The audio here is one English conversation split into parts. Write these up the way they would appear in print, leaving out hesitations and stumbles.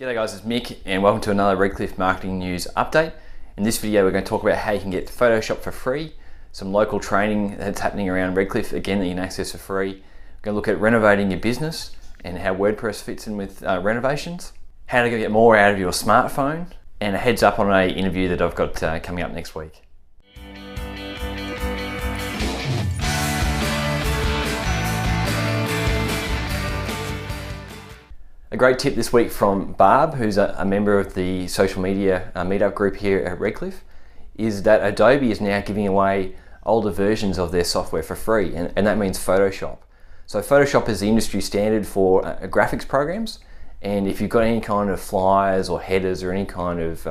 G'day guys, it's Mick and welcome to another Redcliffe Marketing News update. In this video we're going to talk about how you can get Photoshop for free, some local training that's happening around Redcliffe, again that you can access for free. We're going to look at renovating your business and how WordPress fits in with Renovations, how to get more out of your smartphone, and a heads up on an interview that I've got coming up next week. A great tip this week from Barb, who's a member of the social media meetup group here at Redcliffe, is that Adobe is now giving away older versions of their software for free, and that means Photoshop. So Photoshop is the industry standard for graphics programs, and if you've got any kind of flyers or headers or any kind of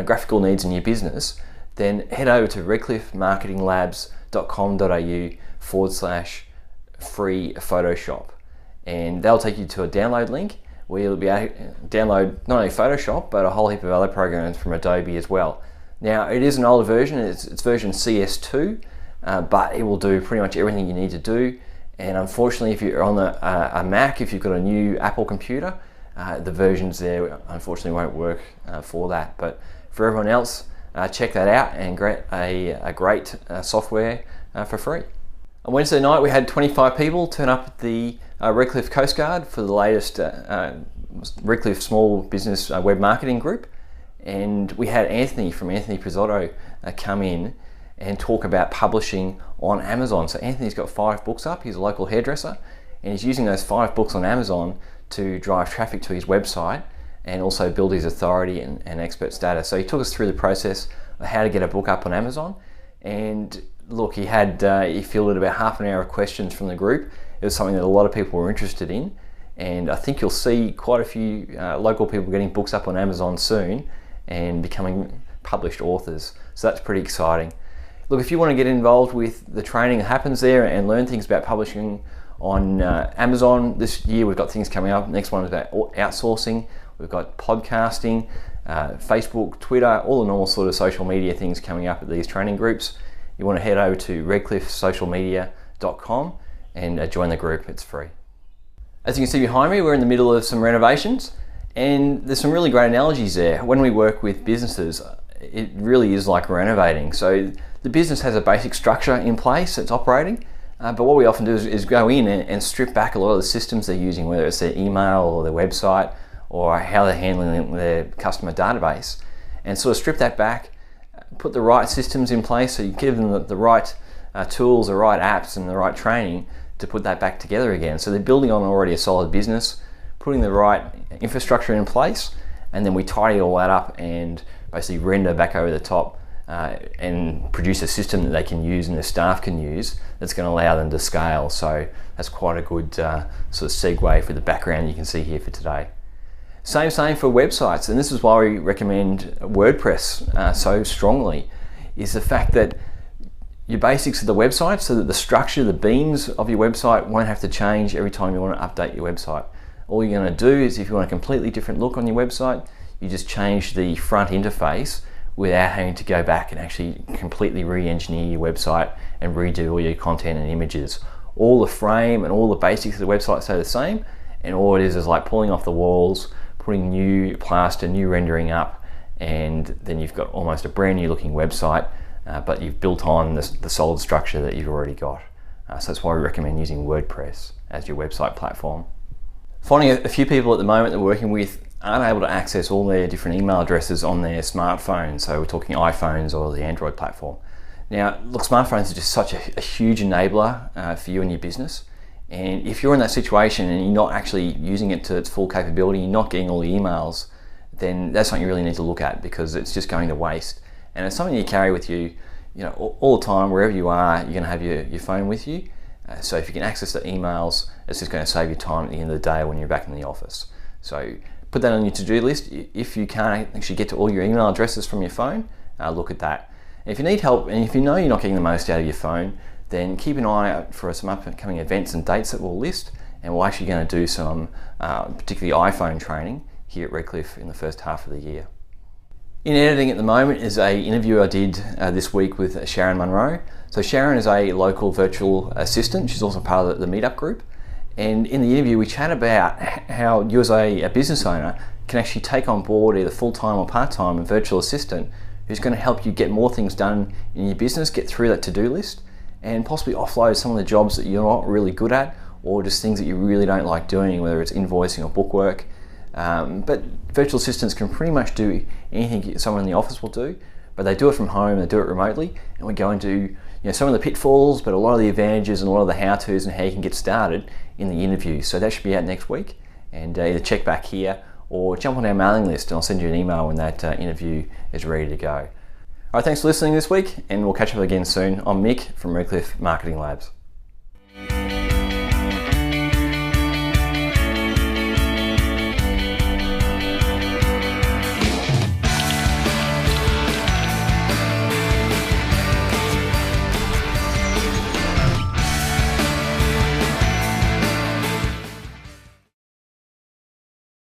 graphical needs in your business, then head over to redcliffemarketinglabs.com.au/free Photoshop. And they'll take you to a download link where you'll be able to download not only Photoshop but a whole heap of other programs from Adobe as well. Now it is an older version, it's version CS2, but it will do pretty much everything you need to do. And unfortunately, if you're on a Mac, if you've got a new Apple computer, the versions there unfortunately won't work for that. But for everyone else, check that out and get a great software for free. On Wednesday night we had 25 people turn up at the Redcliffe Coast Guard for the latest Redcliffe Small Business Web Marketing Group, and we had Anthony from Anthony Pizzotto come in and talk about publishing on Amazon. So Anthony's got 5 books up, he's a local hairdresser, and he's using those 5 books on Amazon to drive traffic to his website and also build his authority and expert status. So he took us through the process of how to get a book up on Amazon, and look, he fielded about half an hour of questions from the group. It was something that a lot of people were interested in, and I think you'll see quite a few local people getting books up on Amazon soon and becoming published authors. So that's pretty exciting. Look, if you want to get involved with the training that happens there and learn things about publishing on Amazon, this year we've got things coming up. Next one is about outsourcing. We've got podcasting, Facebook, Twitter, all the normal sort of social media things coming up at these training groups. You want to head over to redcliffesocialmedia.com and join the group, it's free. As you can see behind me, we're in the middle of some renovations, and there's some really great analogies there. When we work with businesses, it really is like renovating. So the business has a basic structure in place that's operating, but what we often do is go in and strip back a lot of the systems they're using, whether it's their email or their website or how they're handling their customer database, and sort of strip that back, put the right systems in place, so you give them the right tools, the right apps and the right training to put that back together again. So they're building on already a solid business, putting the right infrastructure in place, and then we tidy all that up and basically render back over the top and produce a system that they can use and their staff can use that's going to allow them to scale. So that's quite a good sort of segue for the background you can see here for today. Same for websites, and this is why we recommend WordPress so strongly, is the fact that your basics of the website, so that the structure, the beams of your website won't have to change every time you want to update your website. All you're going to do is, if you want a completely different look on your website, you just change the front interface without having to go back and actually completely re-engineer your website and redo all your content and images. All the frame and all the basics of the website stay the same, and all it is like pulling off the walls, putting new plaster, new rendering up, and then you've got almost a brand new looking website, but you've built on the solid structure that you've already got. So that's why we recommend using WordPress as your website platform. Finding a few people at the moment that we're working with aren't able to access all their different email addresses on their smartphones, so we're talking iPhones or the Android platform. Now look, smartphones are just such a huge enabler for you and your business. And if you're in that situation and you're not actually using it to its full capability, you're not getting all the emails, then that's something you really need to look at, because it's just going to waste. And it's something you carry with you, all the time, wherever you are, you're going to have your phone with you. So if you can access the emails, it's just going to save you time at the end of the day when you're back in the office. So put that on your to-do list. If you can't actually get to all your email addresses from your phone, look at that. And if you need help, and if you know you're not getting the most out of your phone, then keep an eye out for some upcoming events and dates that we'll list, and we're actually going to do some particularly iPhone training here at Redcliffe in the first half of the year. In editing at the moment is an interview I did this week with Sharon Munro. So Sharon is a local virtual assistant. She's also part of the meetup group. And in the interview we chat about how you as a business owner can actually take on board either full-time or part-time a virtual assistant who's going to help you get more things done in your business, get through that to-do list, and possibly offload some of the jobs that you're not really good at, or just things that you really don't like doing, whether it's invoicing or bookwork. But virtual assistants can pretty much do anything someone in the office will do, but they do it from home, they do it remotely, and we go into some of the pitfalls, but a lot of the advantages and a lot of the how-tos and how you can get started in the interview. So that should be out next week, and either check back here or jump on our mailing list and I'll send you an email when that interview is ready to go. All right, thanks for listening this week, and we'll catch up again soon. I'm Mick from Redcliffe Marketing Labs.